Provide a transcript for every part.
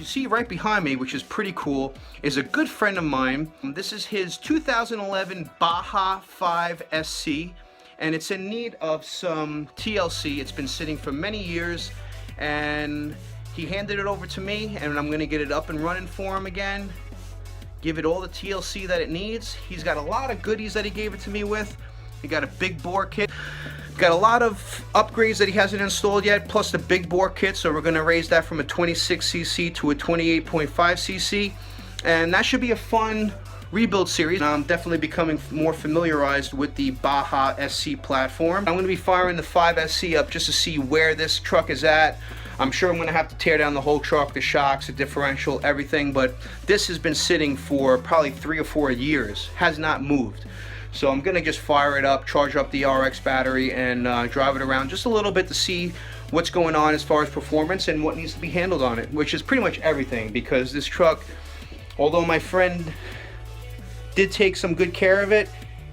see right behind me, which is pretty cool, is a good friend of mine. This is his 2011 Baja 5SC, and it's in need of some TLC. It's been sitting for many years, and he handed it over to me, and I'm gonna get it up and running for him again, give it all the TLC that it needs. He's got a lot of goodies that he gave it to me with. He got a big bore kit, got a lot of upgrades that he hasn't installed yet, plus the big bore kit, so we're gonna raise that from a 26cc to a 28.5cc, and that should be a fun rebuild series. I'm definitely becoming more familiarized with the Baja SC platform. I'm gonna be firing the 5SC up just to see where this truck is at. I'm sure I'm gonna have to tear down the whole truck, the shocks, the differential, everything, but this has been sitting for probably 3 or 4 years, has not moved. So I'm gonna just fire it up, charge up the RX battery, and drive it around just a little bit to see what's going on as far as performance and what needs to be handled on it, which is pretty much everything, because this truck, although my friend did take some good care of it,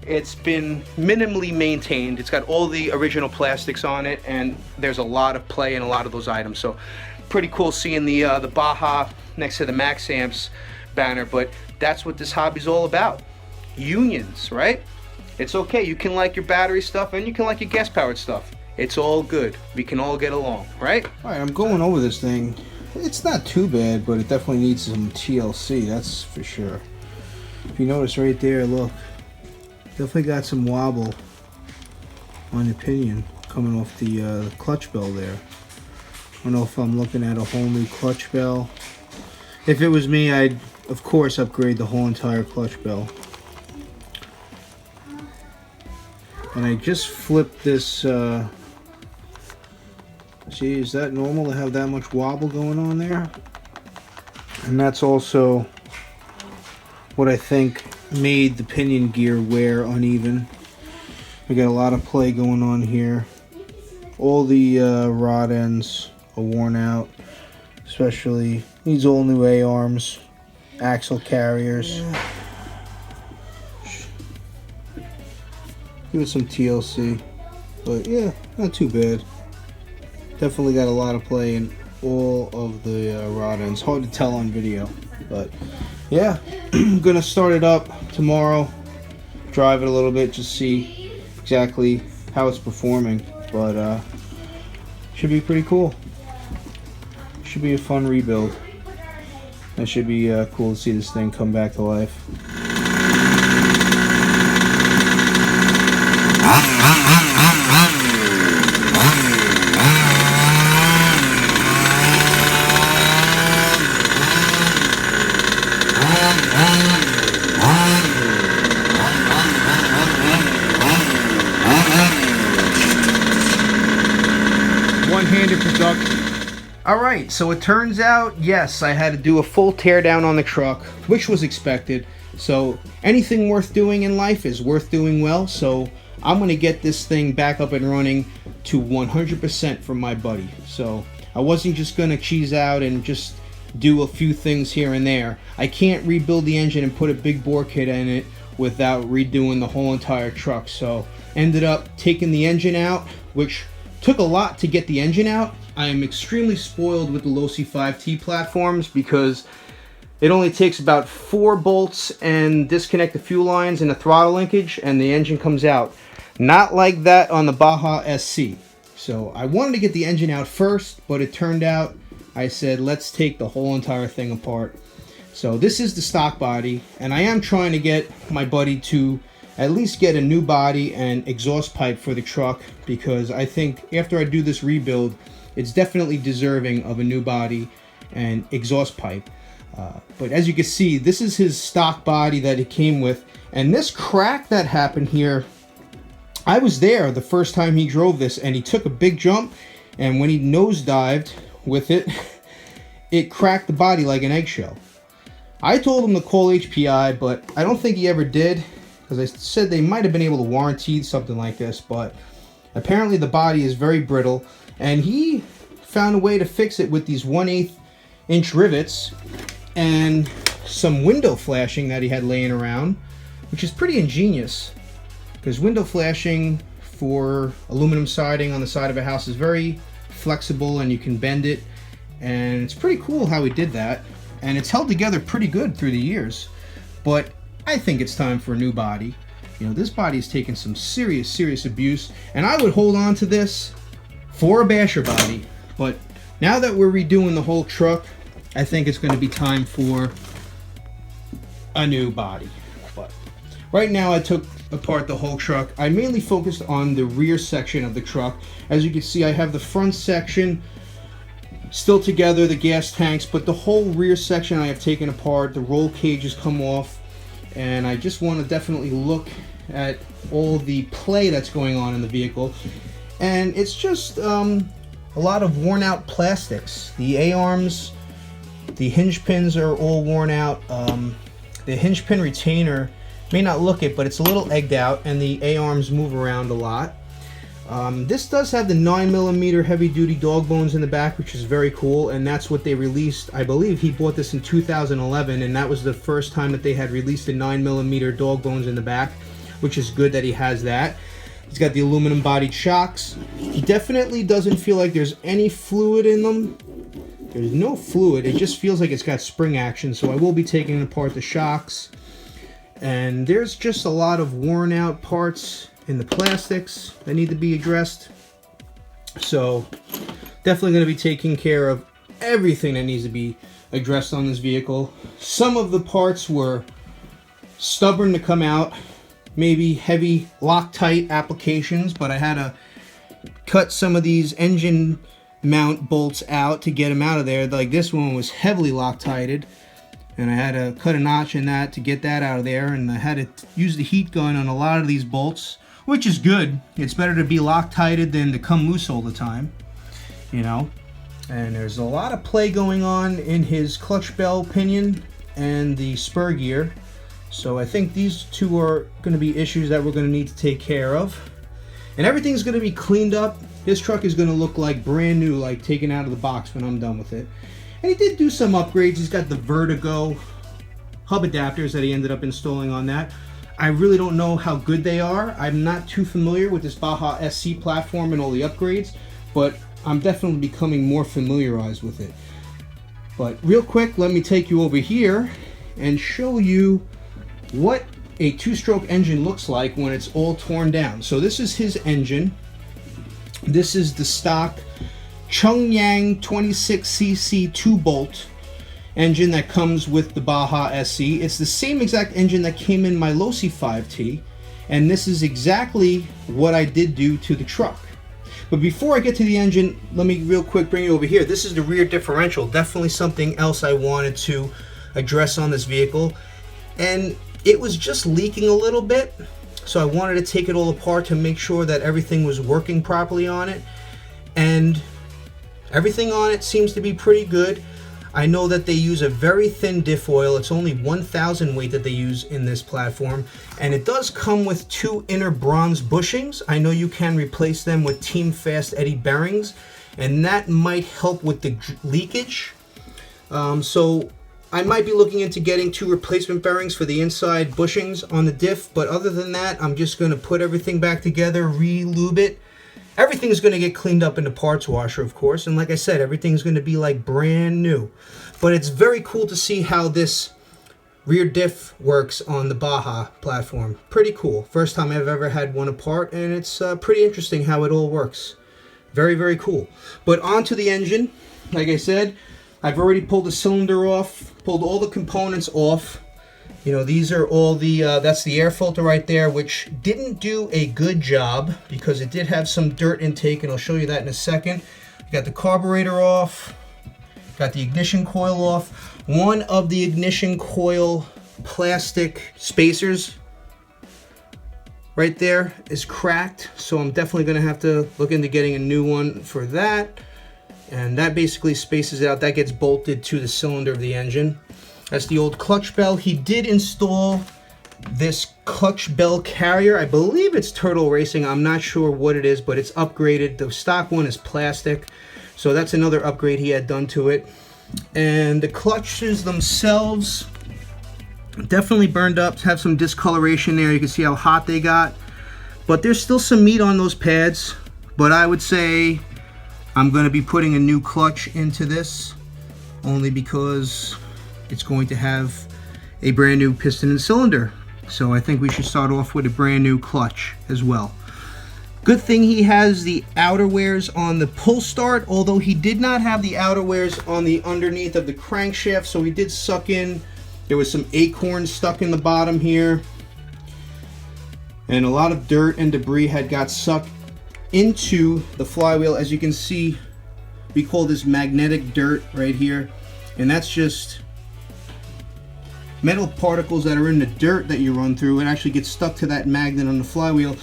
it's been minimally maintained. It's got all the original plastics on it, and there's a lot of play in a lot of those items. So pretty cool seeing the Baja next to the MAXAMPS banner, but that's what this hobby's all about. Unions, right? It's okay. You can like your battery stuff and you can like your gas powered stuff. It's all good. We can all get along, right? All right, I'm going over this thing. It's not too bad, but it definitely needs some TLC, that's for sure. If you notice right there, look, definitely got some wobble on the pinion coming off the clutch bell there. I don't know if I'm looking at a whole new clutch bell. If it was me, I'd of course upgrade the whole entire clutch bell. And I just flipped this, see, is that normal to have that much wobble going on there? And that's also what I think made the pinion gear wear uneven. We got a lot of play going on here. All the rod ends are worn out, especially these all new A-arms, axle carriers. Give it some TLC, but yeah, not too bad. Definitely got a lot of play in all of the rod ends. Hard to tell on video, but yeah, I'm gonna start it up tomorrow, drive it a little bit, just see exactly how it's performing, but should be pretty cool. Should be a fun rebuild. That should be cool to see this thing come back to life. One-handed production. Alright, so it turns out, yes, I had to do a full teardown on the truck, which was expected. So anything worth doing in life is worth doing well, so I'm going to get this thing back up and running to 100% from my buddy. So I wasn't just going to cheese out and just do a few things here and there. I can't rebuild the engine and put a big bore kit in it without redoing the whole entire truck. So ended up taking the engine out, which took a lot to get the engine out. I am extremely spoiled with the Losi 5T platforms because it only takes about 4 bolts and disconnect the fuel lines and the throttle linkage and the engine comes out. Not like that on the Baja SC. So I wanted to get the engine out first, but it turned out I said let's take the whole entire thing apart. So this is the stock body, and I am trying to get my buddy to at least get a new body and exhaust pipe for the truck, because I think after I do this rebuild, it's definitely deserving of a new body and exhaust pipe. But as you can see, this is his stock body that it came with, and this crack that happened here, I was there the first time he drove this, and he took a big jump, and when he nosedived with it, it cracked the body like an eggshell. I told him to call HPI, but I don't think he ever did, because I said they might have been able to warranty something like this, but apparently the body is very brittle, and he found a way to fix it with these 1/8 inch rivets and some window flashing that he had laying around, which is pretty ingenious, because window flashing for aluminum siding on the side of a house is very flexible and you can bend it, and it's pretty cool how he did that, and it's held together pretty good through the years. But I think it's time for a new body. You know, this body's taken some serious abuse, and I would hold on to this for a basher body. But now that we're redoing the whole truck, I think it's going to be time for a new body. But right now I took apart the whole truck. I mainly focused on the rear section of the truck. As you can see, I have the front section still together, the gas tanks, but the whole rear section I have taken apart. The roll cages come off, and I just want to definitely look at all the play that's going on in the vehicle. And it's just a lot of worn out plastics. The A-arms, the hinge pins are all worn out. The hinge pin retainer may not look it, but it's a little egged out, and the A-arms move around a lot. This does have the 9mm heavy duty dog bones in the back, which is very cool, and that's what they released. I believe he bought this in 2011, and that was the first time that they had released the 9mm dog bones in the back, which is good that he has that. He's got the aluminum bodied shocks. He definitely doesn't feel like there's any fluid in them. There's no fluid, it just feels like it's got spring action, so I will be taking apart the shocks. And there's just a lot of worn out parts in the plastics that need to be addressed. So definitely going to be taking care of everything that needs to be addressed on this vehicle. Some of the parts were stubborn to come out, maybe heavy Loctite applications, but I had to cut some of these engine mount bolts out to get them out of there. Like this one was heavily Loctited, and I had to cut a notch in that to get that out of there, and I had to use the heat gun on a lot of these bolts, which is good. It's better to be Loctited than to come loose all the time, you know. And there's a lot of play going on in his clutch bell pinion and the spur gear, so I think these two are going to be issues that we're going to need to take care of. And everything's going to be cleaned up. This truck is going to look like brand new, like taken out of the box when I'm done with it. And he did do some upgrades. He's got the Vertigo hub adapters that he ended up installing on that. I really don't know how good they are. I'm not too familiar with this Baja SC platform and all the upgrades, but I'm definitely becoming more familiarized with it. But real quick, let me take you over here and show you what a two-stroke engine looks like when it's all torn down. So this is his engine. This is the stock Chungyang 26cc 2-bolt engine that comes with the Baja SC. It's the same exact engine that came in my Losi 5T, and this is exactly what I did do to the truck. But before I get to the engine, let me real quick bring you over here. This is the rear differential. Definitely something else I wanted to address on this vehicle, and it was just leaking a little bit, so I wanted to take it all apart to make sure that everything was working properly on it, and everything on it seems to be pretty good. I know that they use a very thin diff oil. It's only 1,000 weight that they use in this platform, and it does come with two inner bronze bushings. I know you can replace them with Team Fast Eddy bearings, and that might help with the leakage. So I might be looking into getting two replacement bearings for the inside bushings on the diff, but other than that, I'm just going to put everything back together, re-lube it. Everything's going to get cleaned up in the parts washer, of course, and like I said, everything's going to be like brand new. But it's very cool to see how this rear diff works on the Baja platform. Pretty cool. First time I've ever had one apart, and it's pretty interesting how it all works. Very cool. But onto the engine. Like I said, I've already pulled the cylinder off, pulled all the components off. You know, these are all the, that's the air filter right there, which didn't do a good job because it did have some dirt intake, and I'll show you that in a second. Got the carburetor off, got the ignition coil off. One of the ignition coil plastic spacers right there is cracked, so I'm definitely going to have to look into getting a new one for that. And that basically spaces it out. That gets bolted to the cylinder of the engine. That's the old clutch bell. He did install this clutch bell carrier. I believe it's Turtle Racing. I'm not sure what it is, but it's upgraded. The stock one is plastic, so that's another upgrade he had done to it. And the clutches themselves definitely burned up, have some discoloration there. You can see how hot they got, but there's still some meat on those pads. But I would say I'm going to be putting a new clutch into this only because it's going to have a brand new piston and cylinder. So I think we should start off with a brand new clutch as well. Good thing he has the outer wears on the pull start, although he did not have the outer wears on the underneath of the crankshaft, so he did suck in. There was some acorns stuck in the bottom here, and a lot of dirt and debris had got sucked into the flywheel. As you can see, we call this magnetic dirt right here, and that's just metal particles that are in the dirt that you run through and actually get stuck to that magnet on the flywheel.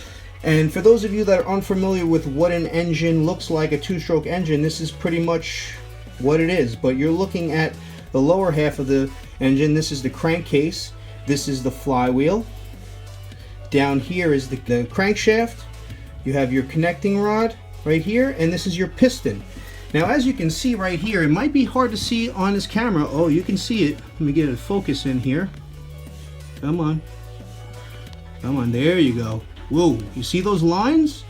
And for those of you that are unfamiliar with what an engine looks like, a two-stroke engine, this is pretty much what it is. But you're looking at the lower half of the engine. This is the crankcase. This is the flywheel. Down here is the crankshaft. You have your connecting rod right here, and this is your piston. Now, as you can see right here, it might be hard to see on this camera. Oh, you can see it. Let me get a focus in here. Come on. Come on, there you go. Whoa, you see those lines?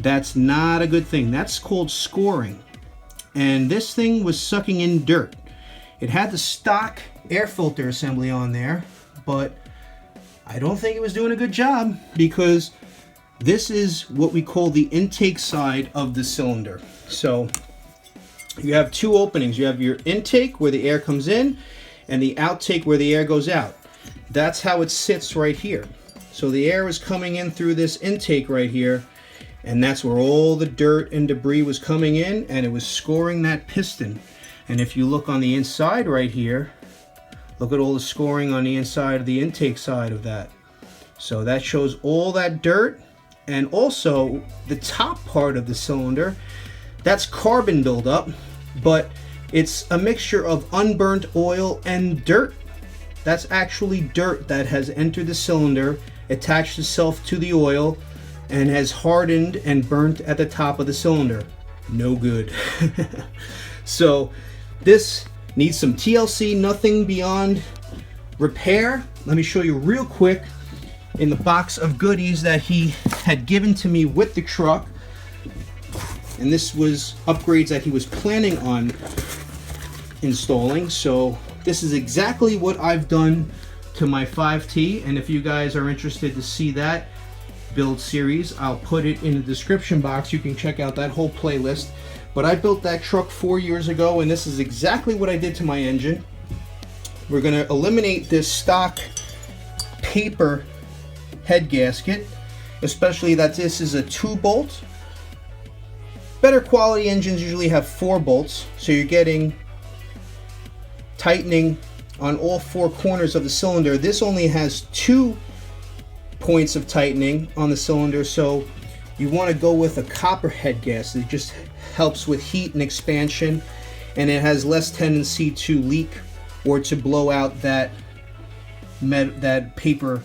That's not a good thing. That's called scoring. And this thing was sucking in dirt. It had the stock air filter assembly on there, but I don't think it was doing a good job, because this is what we call the intake side of the cylinder. So you have two openings. You have your intake where the air comes in, and the outtake where the air goes out. That's how it sits right here. So the air was coming in through this intake right here, and that's where all the dirt and debris was coming in, and it was scoring that piston. And if you look on the inside right here, look at all the scoring on the inside of the intake side of that. So that shows all that dirt, and also the top part of the cylinder, that's carbon buildup, but it's a mixture of unburnt oil and dirt. That's actually dirt that has entered the cylinder, attached itself to the oil, and has hardened and burnt at the top of the cylinder. No good. So this needs some TLC, nothing beyond repair. Let me show you real quick in the box of goodies that he had given to me with the truck. And this was upgrades that he was planning on installing. So this is exactly what I've done to my 5T, and if you guys are interested to see that build series, I'll put it in the description box. You can check out that whole playlist. But I built that truck 4 years ago, and this is exactly what I did to my engine. We're going to eliminate this stock paper head gasket, especially that this is a 2-bolt. Better quality engines usually have 4 bolts, so you're getting tightening on all 4 corners of the cylinder. This only has 2 points of tightening on the cylinder, so you want to go with a copper head gasket. It just helps with heat and expansion, and it has less tendency to leak or to blow out that paper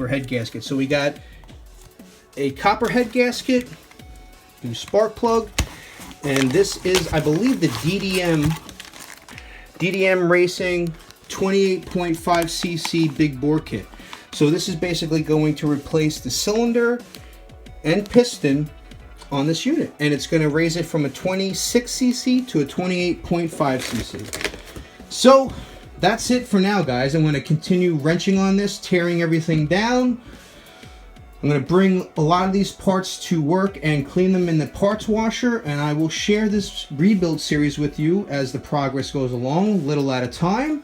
head gasket. So we got a copper head gasket, new spark plug, and this is, I believe, the DDM Racing 28.5cc big bore kit. So this is basically going to replace the cylinder and piston on this unit, and it's going to raise it from a 26cc to a 28.5cc. So that's it for now, guys. I'm going to continue wrenching on this, tearing everything down. I'm going to bring a lot of these parts to work and clean them in the parts washer, and I will share this rebuild series with you as the progress goes along, little at a time.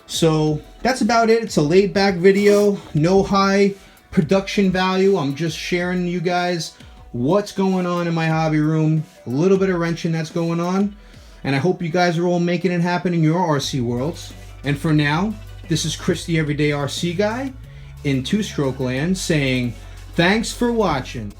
So that's about it. It's a laid back video, no high production value. I'm just sharing you guys what's going on in my hobby room, a little bit of wrenching that's going on, and I hope you guys are all making it happen in your RC worlds. And for now, this is Chris, the Everyday RC Guy in Two-Stroke Land, saying thanks for watching.